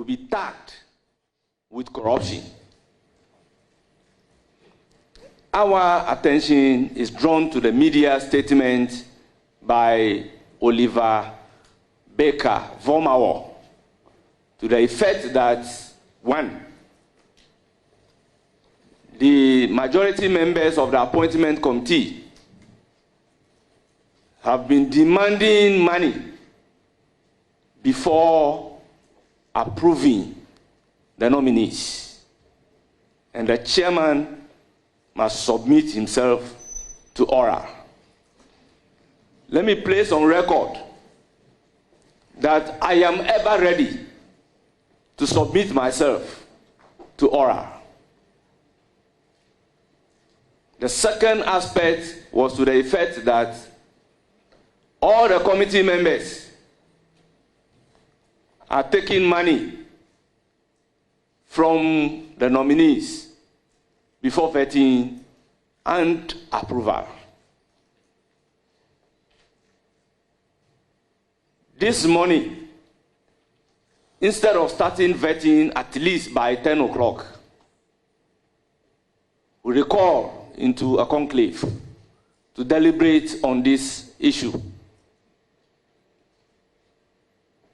be tagged with corruption. Our attention is drawn to the media statement by Oliver Barker-Vormawor to the effect that, one, the majority members of the appointment committee have been demanding money before approving the nominees, and the chairman must submit himself to oral. Let me place on record that I am ever ready to submit myself to oral. The second aspect was to the effect that all the committee members are taking money from the nominees before vetting and approval. This morning, instead of starting vetting at least by 10 o'clock, we recall into a conclave to deliberate on this issue.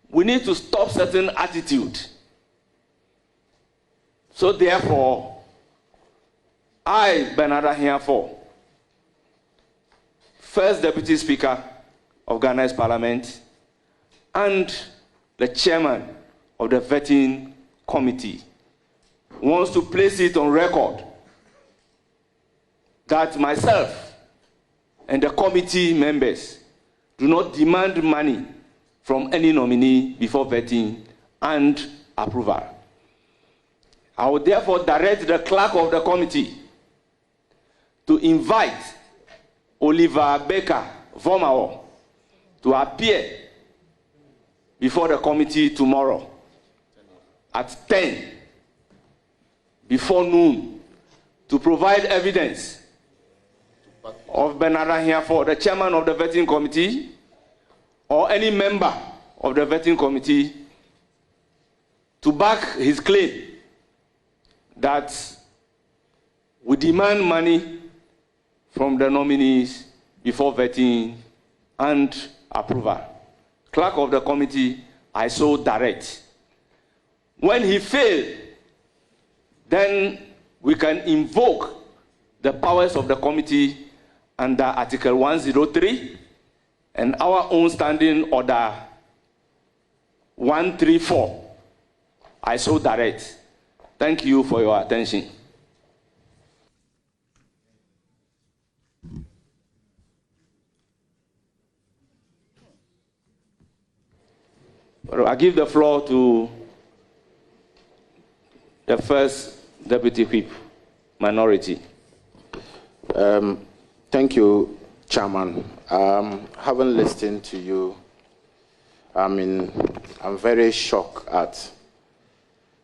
We need to stop certain attitude. So therefore, I, Bernard Ahiafo, First Deputy Speaker of Ghana's Parliament, and the Chairman of the Vetting Committee, wants to place it on record that myself and the committee members do not demand money from any nominee before vetting and approval. I will therefore direct the clerk of the committee to invite Oliver Barker-Vormawor to appear before the committee tomorrow at 10 before noon to provide evidence of Bernard Ahiafo, the chairman of the vetting committee, or any member of the vetting committee, to back his claim that we demand money from the nominees before vetting and approval. Clerk of the committee, I so direct. When he failed, then we can invoke the powers of the committee under Article 103 and our own standing order 134. I so direct. Thank you for your attention. I give the floor to the First Deputy Whip, Minority. Thank you, Chairman. Having listened to you, I'm very shocked at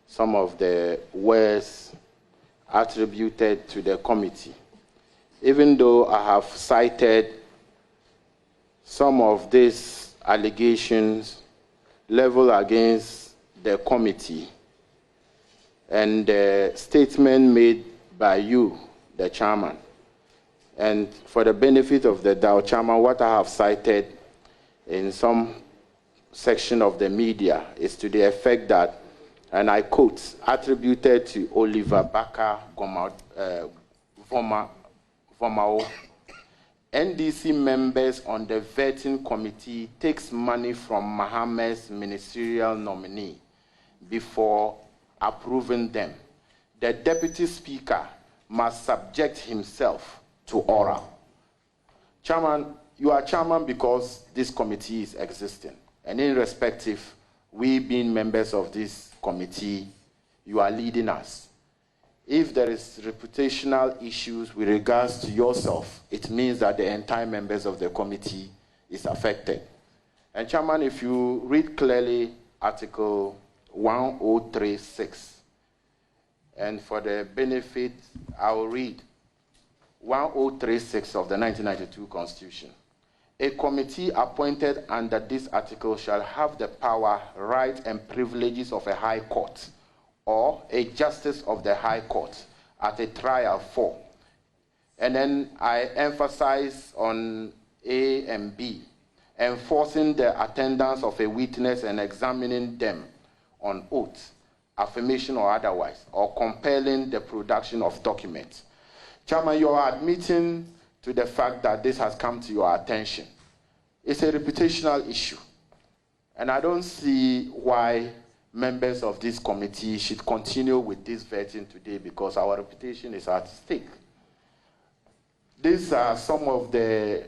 some of the words attributed to the committee. Even though I have cited some of these allegations leveled against the committee and the statement made by you, the chairman. And for the benefit of the doubt, Chairman, what I have cited in some section of the media is to the effect that, and I quote, attributed to Oliver Barker-Vormawor, NDC members on the vetting committee takes money from Mohammed's ministerial nominee before approving them. The deputy speaker must subject himself to oral. Chairman, you are chairman because this committee is existing. And irrespective, we being members of this committee, you are leading us. If there is reputational issues with regards to yourself, it means that the entire members of the committee is affected. And Chairman, if you read clearly Article 1036, and for the benefit, I will read 1036 of the 1992 Constitution. a committee appointed under this article shall have the power, right, and privileges of a high court or a justice of the high court at a trial for. And then I emphasize on A and B, enforcing the attendance of a witness and examining them on oath, affirmation or otherwise, or compelling the production of documents. Chairman, you are admitting to the fact that this has come to your attention. It's a reputational issue, and I don't see why members of this committee should continue with this vetting today because our reputation is at stake. These are some of the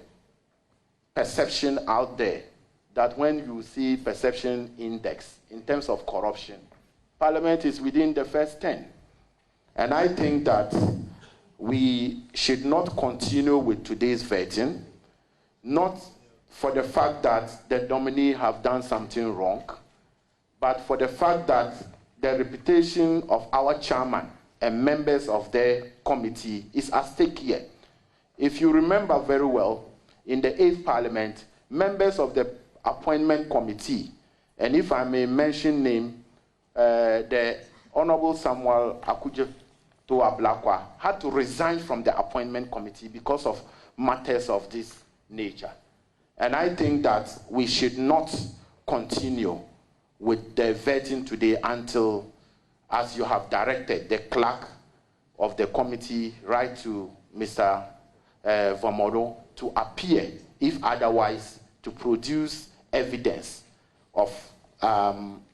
perception out there that when you see perception index in terms of corruption, Parliament is within the first 10. And I think that we should not continue with today's vetting, not for the fact that the nominee have done something wrong, but for the fact that the reputation of our chairman and members of the committee is at stake here. If you remember very well, in the 8th Parliament, members of the appointment committee, and if I may mention name, the Honorable Samuel Akudjo Ablakwa had to resign from the appointment committee because of matters of this nature. And I think that we should not continue with the vetting today until, as you have directed, the clerk of the committee write to Mr. Vormawor to appear, if otherwise, to produce evidence of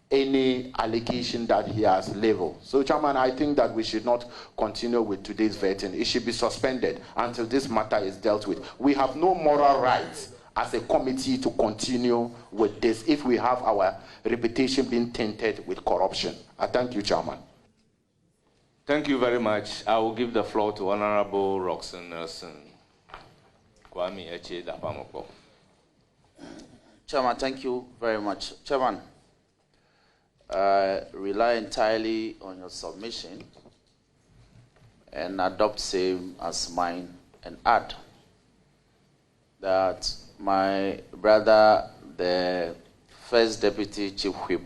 any allegation that he has leveled. So, Chairman, I think that we should not continue with today's vetting. It should be suspended until this matter is dealt with. We have no moral rights as a committee to continue with this if we have our reputation being tainted with corruption. I thank you, Chairman. Thank you very much. I will give the floor to Honorable Roxanne Nelson. Kwame Eche Dapamoko. Chairman, thank you very much. Chairman, I rely entirely on your submission and adopt same as mine and add that my brother, the First Deputy Chief Whip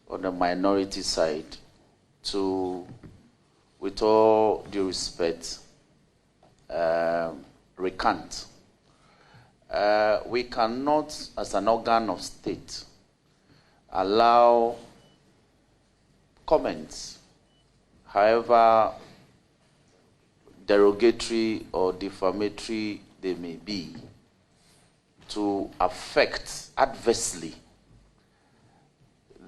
on the minority side, to, with all due respect, recant. We cannot, as an organ of state, allow comments, however derogatory or defamatory they may be, to affect adversely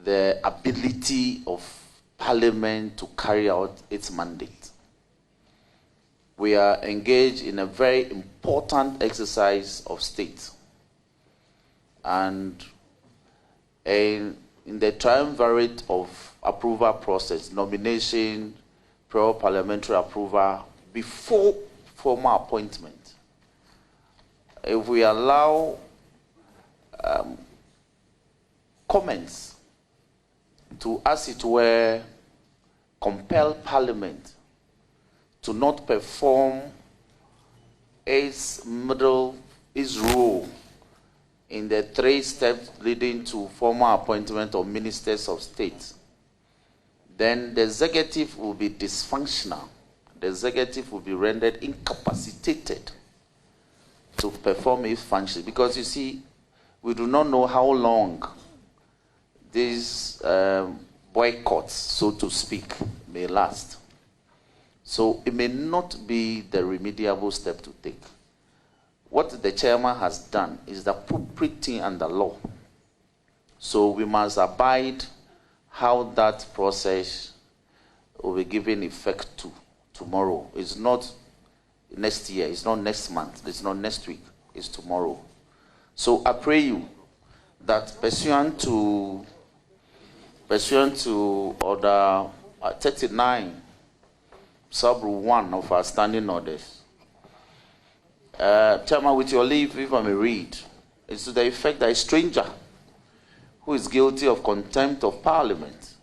the ability of Parliament to carry out its mandate. We are engaged in a very important exercise of state. And in the triumvirate of approval process, nomination, prior parliamentary approval, before formal appointment, if we allow comments to, as it were, compel Parliament to not perform its role in the 3 steps leading to formal appointment of ministers of state, then the executive will be dysfunctional. The executive will be rendered incapacitated to perform its function. Because you see, we do not know how long these boycotts, so to speak, may last. So it may not be the remediable step to take. What the chairman has done is the appropriate thing under law. So we must abide how that process will be given effect to tomorrow. It's not next year, it's not next month, it's not next week, it's tomorrow. So I pray you that pursuant to Order 39, Sub-Rule 1 of our standing orders, Chairman, with your leave, if I may read, it's to the effect that a stranger who is guilty of contempt of Parliament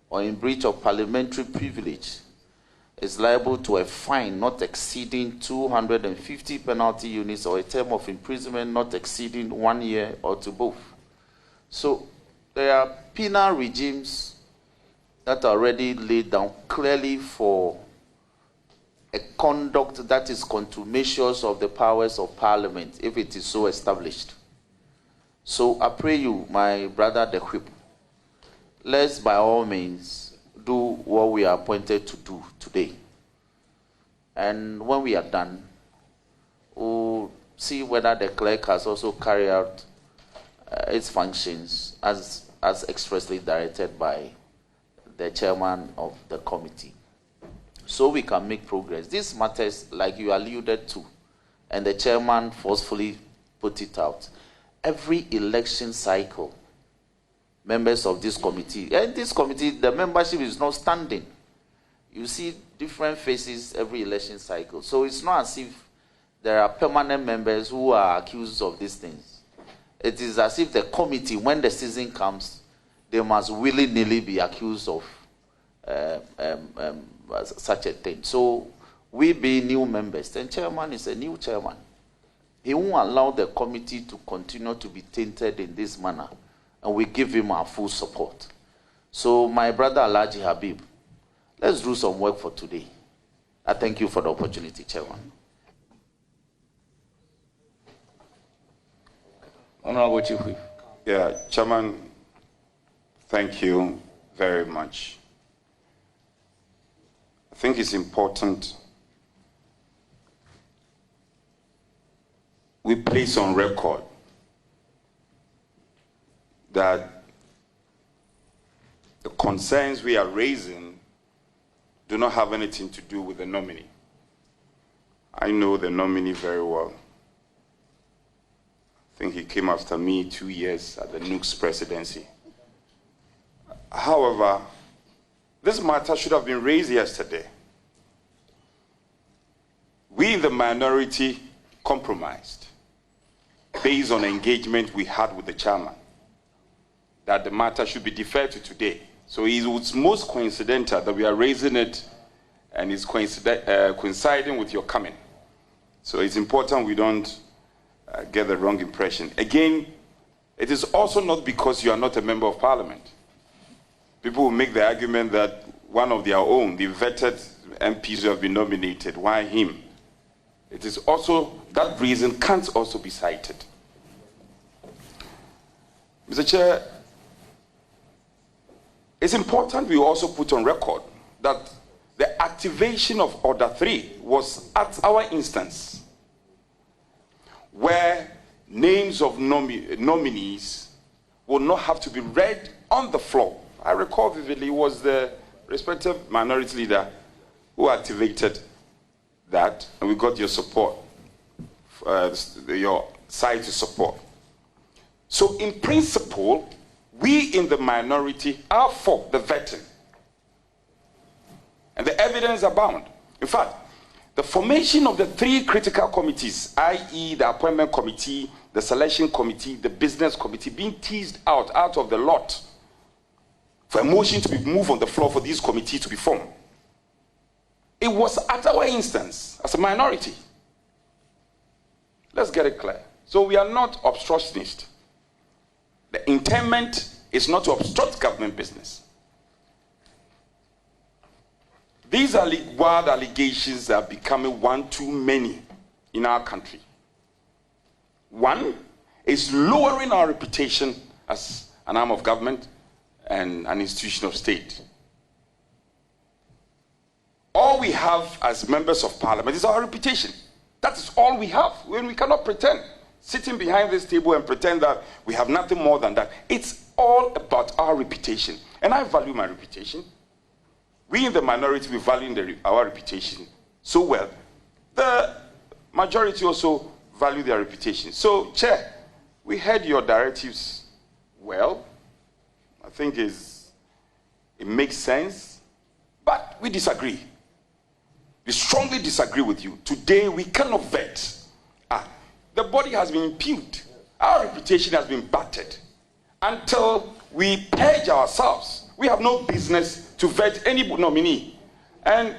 or in breach of parliamentary privilege is liable to a fine not exceeding 250 penalty units or a term of imprisonment not exceeding 1 year or to both. So there are penal regimes that are already laid down clearly for a conduct that is contumacious of the powers of Parliament, if it is so established. So I pray you, my brother the whip, let's by all means do what we are appointed to do today. And when we are done, we'll see whether the clerk has also carried out its functions as expressly directed by the chairman of the committee, so we can make progress. These matters, like you alluded to, and the chairman forcefully put it out, every election cycle, members of this committee, and this committee, the membership is not standing. You see different faces every election cycle. So it's not as if there are permanent members who are accused of these things. It is as if the committee, when the season comes, they must willy-nilly be accused of such a thing. So we being new members, the chairman is a new chairman. He won't allow the committee to continue to be tainted in this manner, and we give him our full support. So my brother Alhaji Habib, let's do some work for today. I thank you for the opportunity, Chairman. Honorable Chief Whip. Yeah, Chairman, thank you very much. I think it's important we place on record that the concerns we are raising do not have anything to do with the nominee. I know the nominee very well. I think he came after me 2 years at the Nooks presidency. However, this matter should have been raised yesterday. We in the minority compromised based on engagement we had with the chairman that the matter should be deferred to today. So it's most coincidental that we are raising it, and it's coinciding with your coming. So it's important we don't get the wrong impression. Again, it is also not because you are not a member of parliament. People will make the argument that one of their own, the vetted MPs who have been nominated, why him? It is also, that reason can't also be cited. Mr. Chair, it's important we also put on record that the activation of Order 3 was at our instance, where names of nominees would not have to be read on the floor. I recall vividly it was the respective minority leader who activated that, and we got your support, your side to support. So in principle, we in the minority are for the vetting. And the evidence abound. In fact, the formation of the 3 critical committees, i.e. the appointment committee, the selection committee, the business committee, being teased out of the lot for a motion to be moved on the floor for these committees to be formed. It was at our instance as a minority. Let's get it clear. So we are not obstructionists. The intent is not to obstruct government business. These are wild allegations that are becoming one too many in our country. One is lowering our reputation as an arm of government and an institution of state. All we have as members of parliament is our reputation. That is all we have. When we cannot pretend, sitting behind this table and pretend that we have nothing more than that. It's all about our reputation. And I value my reputation. We in the minority, we value our reputation so well. The majority also value their reputation. So, Chair, we heard your directives well. I think it makes sense, but we disagree. We strongly disagree with you. Today, we cannot vet. The body has been impugned. Our reputation has been battered. Until we purge ourselves, we have no business to vet any nominee. And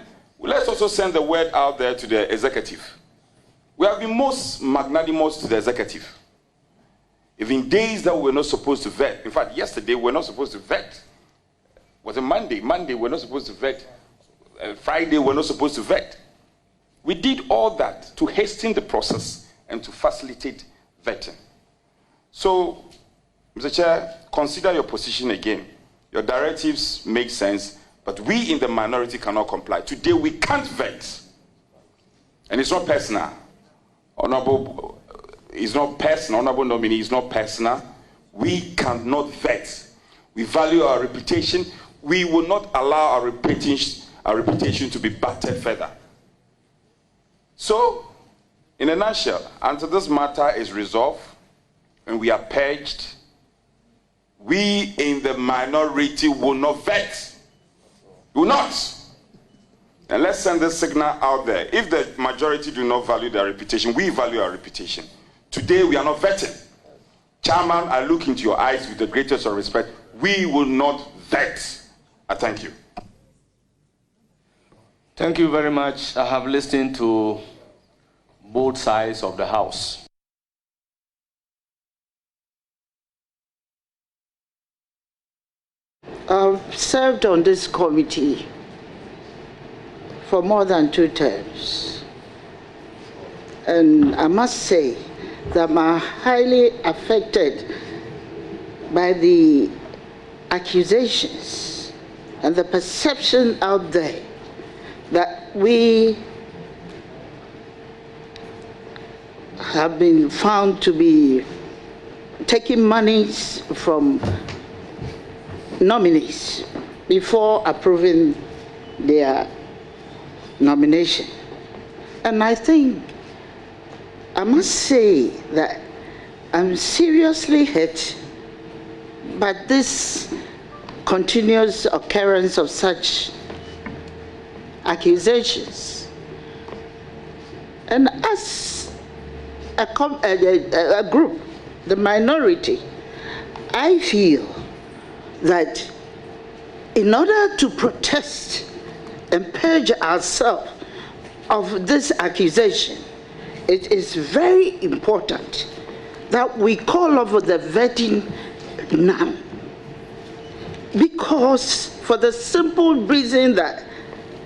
let's also send the word out there to the executive. We have been most magnanimous to the executive. Even days that we were not supposed to vet, in fact, yesterday we were not supposed to vet. Was it Monday? Monday we were not supposed to vet. Friday we were not supposed to vet. We did all that to hasten the process and to facilitate vetting. So, Mr. Chair, consider your position again. Your directives make sense, but we in the minority cannot comply. Today we can't vet. And it's not personal. Honorable, it's not personal. Honorable nominee is not personal. We cannot vet. We value our reputation. We will not allow our reputation to be battered further. So, in a nutshell, until this matter is resolved and we are purged, we in the minority will not vet. Will not. And let's send this signal out there. If the majority do not value their reputation, we value our reputation. Today we are not vetting. Chairman, I look into your eyes with the greatest of respect. We will not vet. I thank you. Thank you very much. I have listened to both sides of the House. I've served on this committee for more than 2 terms. And I must say that I'm highly affected by the accusations and the perception out there that we have been found to be taking monies from nominees before approving their nomination. And I think I must say that I'm seriously hurt by this continuous occurrence of such accusations. And as a group, the minority, I feel that in order to protest and purge ourselves of this accusation, it is very important that we call over the vetting now. Because for the simple reason that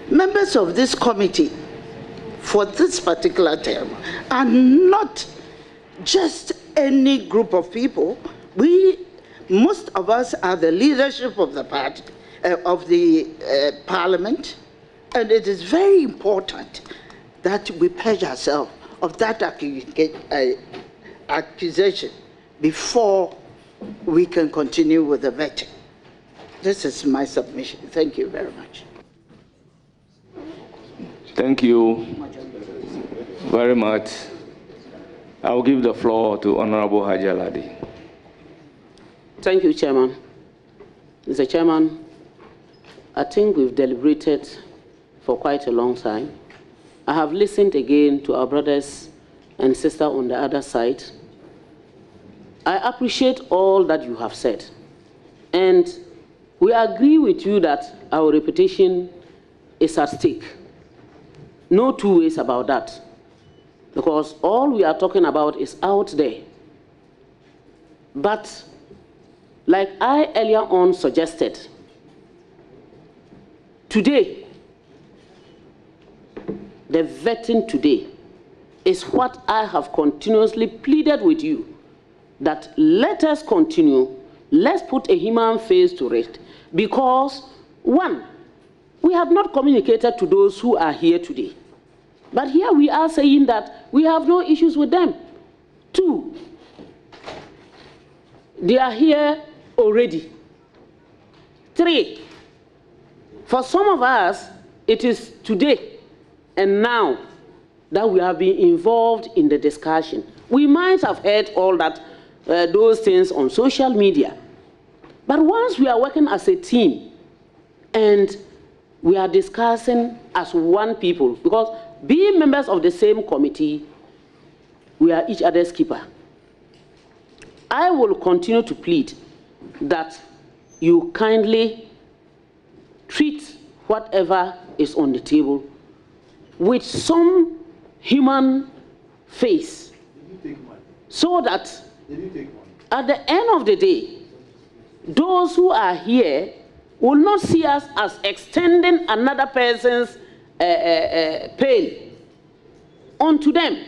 members of this committee for this particular term are not just any group of people. Most of us are the leadership of the party, of the parliament, and it is very important that we purge ourselves of that accusation before we can continue with the vetting. This is my submission. Thank you very much. Thank you very much. I will give the floor to Honorable Haji Aladi. Thank you, Chairman. Mr. Chairman, I think we've deliberated for quite a long time. I have listened again to our brothers and sisters on the other side. I appreciate all that you have said. And we agree with you that our reputation is at stake. No two ways about that. Because all we are talking about is out there. But like I earlier on suggested, today, the vetting today is what I have continuously pleaded with you, that let us continue, let's put a human face to it. Because, one, we have not communicated to those who are here today. But here we are saying that we have no issues with them. Two, they are here already. Three, for some of us, it is today and now that we have been involved in the discussion. We might have heard all that, those things on social media. But once we are working as a team and we are discussing as one people, because being members of the same committee, we are each other's keeper. I will continue to plead that you kindly treat whatever is on the table with some human face, so that at the end of the day, those who are here will not see us as extending another person's pain onto them.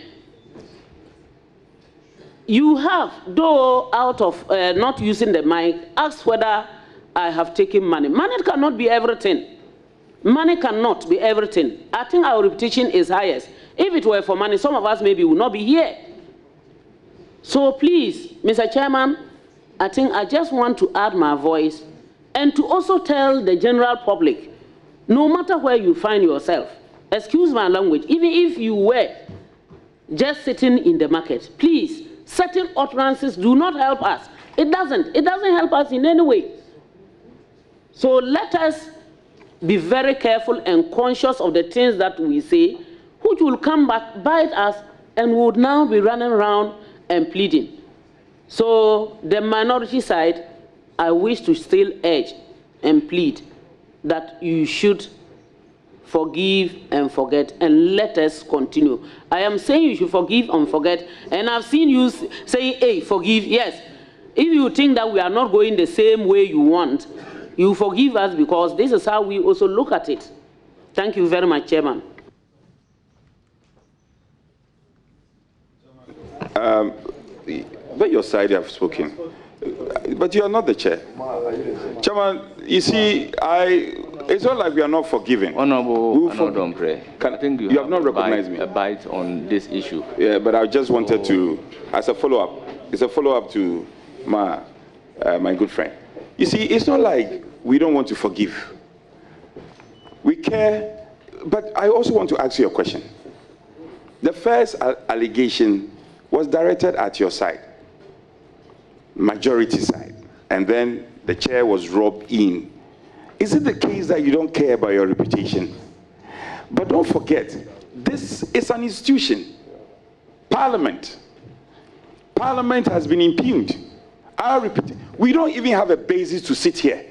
You have, though out of not using the mic, asked whether I have taken money. Money cannot be everything. Money cannot be everything. I think our reputation is highest. If it were for money, some of us maybe would not be here. So please, Mr. Chairman, I think I just want to add my voice and to also tell the general public, no matter where you find yourself, excuse my language, even if you were just sitting in the market, please, certain utterances do not help us. It doesn't help us in any way. So let us be very careful and conscious of the things that we say, which will come back, bite us, and would now be running around and pleading. So the minority side, I wish to still urge and plead that you should forgive and forget, and let us continue. I am saying you should forgive and forget, and I've seen you say, hey, forgive, yes. If you think that we are not going the same way you want, you forgive us, because this is how we also look at it. Thank you very much, Chairman. But your side, you have spoken. But you are not the chair. Chairman, you see, it's not like we are not forgiving. Honorable Anodombre, I think you have not recognized me. A bite on this issue. Yeah, but I just wanted to, as a follow-up, it's a follow-up to my good friend. You see, it's not like we don't want to forgive. We care, but I also want to ask you a question. The first allegation was directed at your side, majority side, and then the chair was robbed in. Is it the case that you don't care about your reputation? But don't forget, this is an institution. Parliament. Parliament has been impugned. We don't even have a basis to sit here.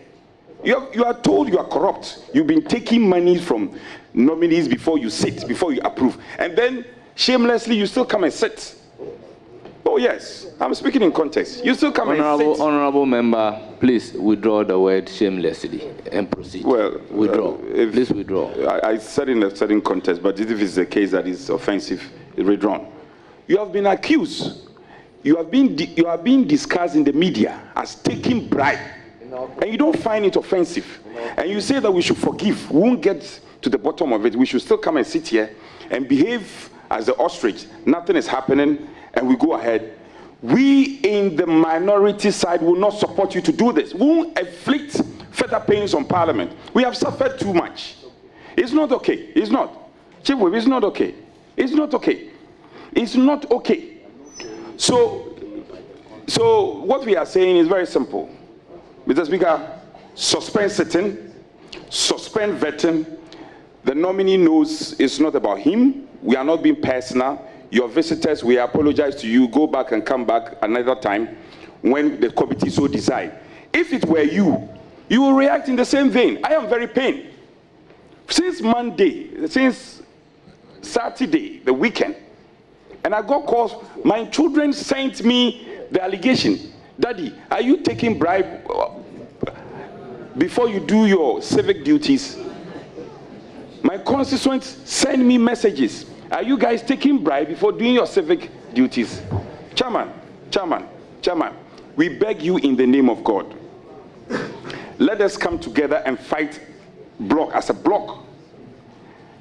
You are told you are corrupt. You've been taking money from nominees before you sit, before you approve. And then, shamelessly, you still come and sit. Oh, yes. I'm speaking in context. You still come and sit. Honorable member, please withdraw the word shamelessly and proceed. Well, withdraw. Please withdraw. I said in a certain context, but if it's a case that is offensive, it's withdrawn. You have been accused. You have been discussed in the media as taking bribe. And you don't find it offensive. And you say that we should forgive. We won't get to the bottom of it. We should still come and sit here and behave as the ostrich. Nothing is happening, and we go ahead. We in the minority side will not support you to do this. We won't inflict further pains on Parliament. We have suffered too much. It's not okay. It's not. Chief Whip, it's not okay. It's not okay. It's not okay. So what we are saying is very simple. Mr. Speaker, suspend sitting, suspend vetting. The nominee knows it's not about him. We are not being personal. Your visitors, we apologize to you. Go back and come back another time when the committee so decide. If it were you, you will react in the same vein. I am very pained. Since Monday, since Saturday, the weekend, and I got calls, my children sent me the allegation. Daddy, are you taking bribe before you do your civic duties? My constituents send me messages. Are you guys taking bribe before doing your civic duties? Chairman, we beg you in the name of God, let us come together and fight as a block.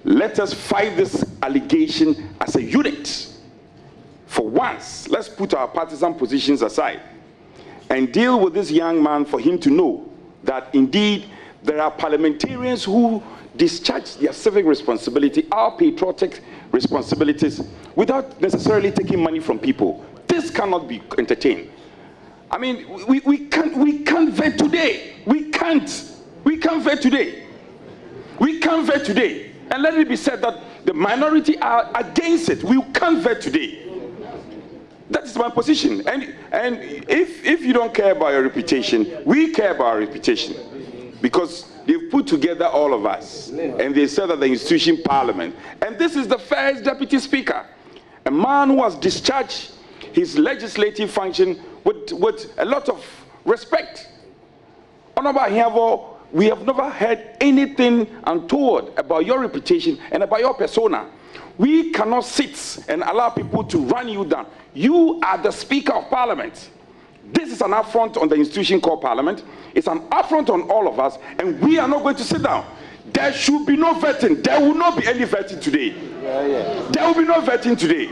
Let us fight this allegation as a unit. For once, let's put our partisan positions aside and deal with this young man for him to know that indeed there are parliamentarians who discharge their civic responsibility, our patriotic responsibilities, without necessarily taking money from people. This cannot be entertained. I mean, we can't vet today. We can't vet today. We can't vet today. And let it be said that the minority are against it. We can't vet today. That is my position. And if you don't care about your reputation, we care about our reputation. because they've put together all of us, and they said that the institution Parliament, and this is the first Deputy Speaker, a man who has discharged his legislative function with a lot of respect. Honorable Hiavo, we have never heard anything untoward about your reputation and about your persona. We cannot sit and allow people to run you down. You are the Speaker of Parliament. This is an affront on the institution called Parliament. It's an affront on all of us, and we are not going to sit down. There should be no vetting. There will not be any vetting today. There will be no vetting today.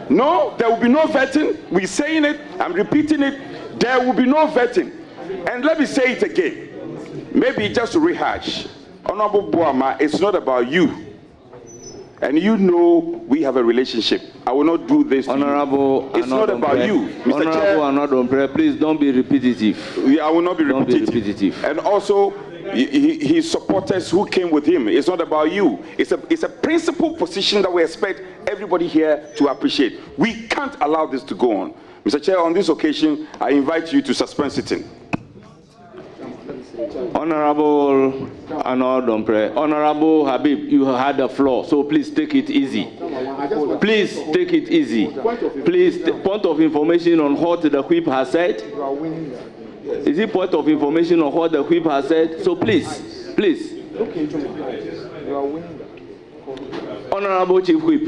No, there will be no vetting. We're saying it, I'm repeating it. There will be no vetting. And let me say it again. Maybe just to rehash. Honorable Boama, it's not about you. And you know we have a relationship. I will not do this to Honorable, you. It's not about you. Mr. Chair, Honorable, please don't be repetitive. I will not be repetitive. Don't be repetitive. And also, his supporters who came with him, it's not about you. It's a principled position that we expect everybody here to appreciate. We can't allow this to go on. Mr. Chair, on this occasion, I invite you to suspend sitting. Honorable Habib, you had the floor, so please take it easy. Please take it easy. Please, point of information on what the whip has said. Is it point of information on what the whip has said? So please. Honorable Chief Whip,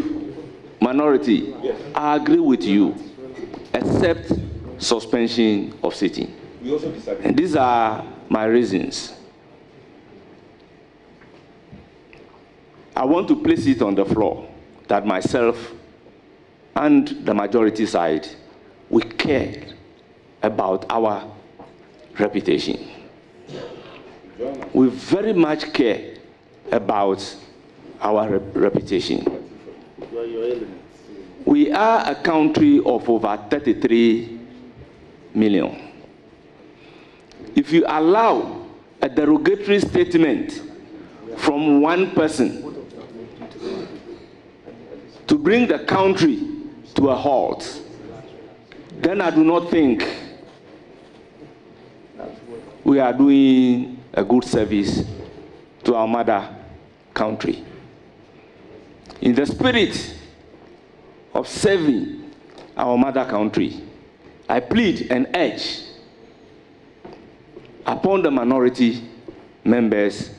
minority, I agree with you, except suspension of sitting. And these are my reasons. I want to place it on the floor that myself and the majority side, we care about our reputation. We very much care about our reputation. We are a country of over 33 million. If you allow a derogatory statement from one person to bring the country to a halt, then I do not think we are doing a good service to our mother country. In the spirit of serving our mother country, I plead and urge upon the minority members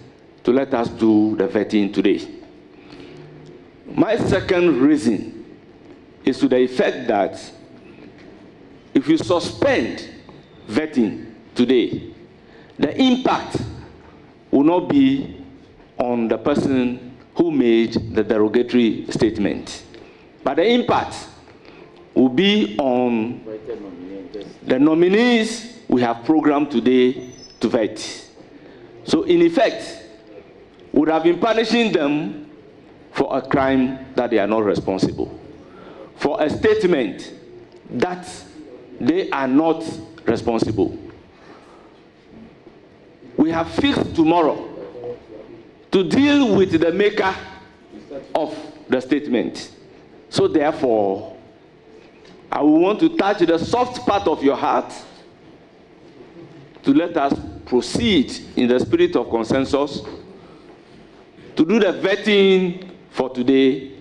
to let us do the vetting today. My second reason is to the effect that if you suspend vetting today, the impact will not be on the person who made the derogatory statement, but the impact will be on the nominees we have programmed today to vet. So in effect, we would have been punishing them for a crime that they are not responsible, for a statement that they are not responsible. We have fixed tomorrow to deal with the maker of the statement. So therefore, I will want to touch the soft part of your heart to let us proceed in the spirit of consensus to do the vetting for today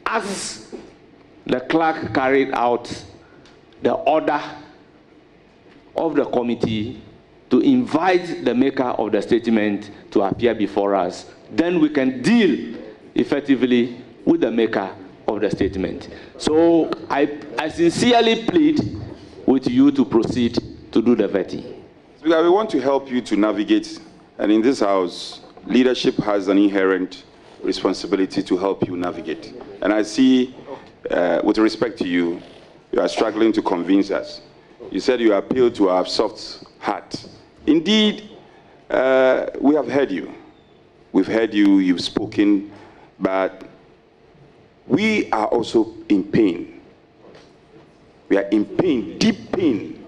as the clerk carried out the order of the committee to invite the maker of the statement to appear before us. Then we can deal effectively with the maker of the statement. So I sincerely plead with you to proceed to do the vetting. Speaker, we want to help you to navigate, and in this House, leadership has an inherent responsibility to help you navigate. And I see, with respect to you, you are struggling to convince us. You said you appeal to our soft heart. Indeed, we have heard you. We've heard you, you've spoken, but we are also in pain. We are in pain, deep pain,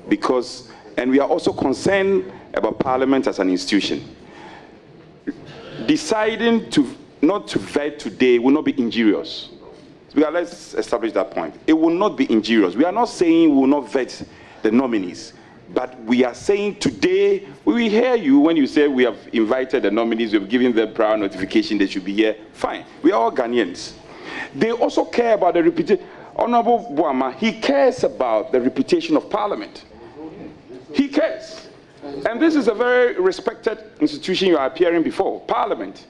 because, and we are also concerned about Parliament as an institution. Deciding not to vet today will not be injurious. Let's establish that point. It will not be injurious. We are not saying we will not vet the nominees, But we are saying today, we hear you when you say we have invited the nominees, we have given them prior notification, they should be here. Fine. We are all Ghanaians. They also care about the reputation. Honorable Buama, he cares about the reputation of Parliament. He cares. And this is a very respected institution you are appearing before, Parliament.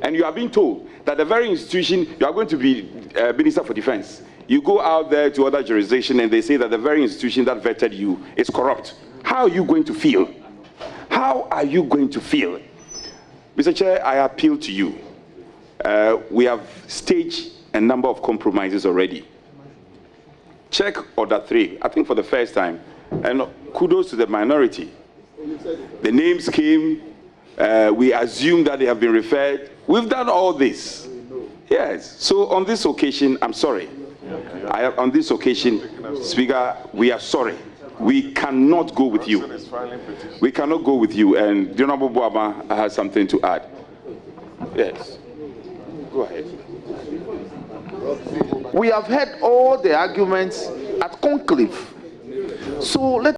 And you are being told that the very institution, you are going to be Minister for Defense. You go out there to other jurisdictions and they say that the very institution that vetted you is corrupt. How are you going to feel? How are you going to feel? Mr. Chair, I appeal to you. We have staged a number of compromises already. Check Order 3, I think for the first time. And kudos to the minority. The names came, we assume that they have been referred. We've done all this. Yes, so on this occasion, I'm sorry. On this occasion, Speaker, we are sorry. We cannot go with you. We cannot go with you. And the Honorable Buama has something to add. Yes. Go ahead. We have heard all the arguments at conclave. So let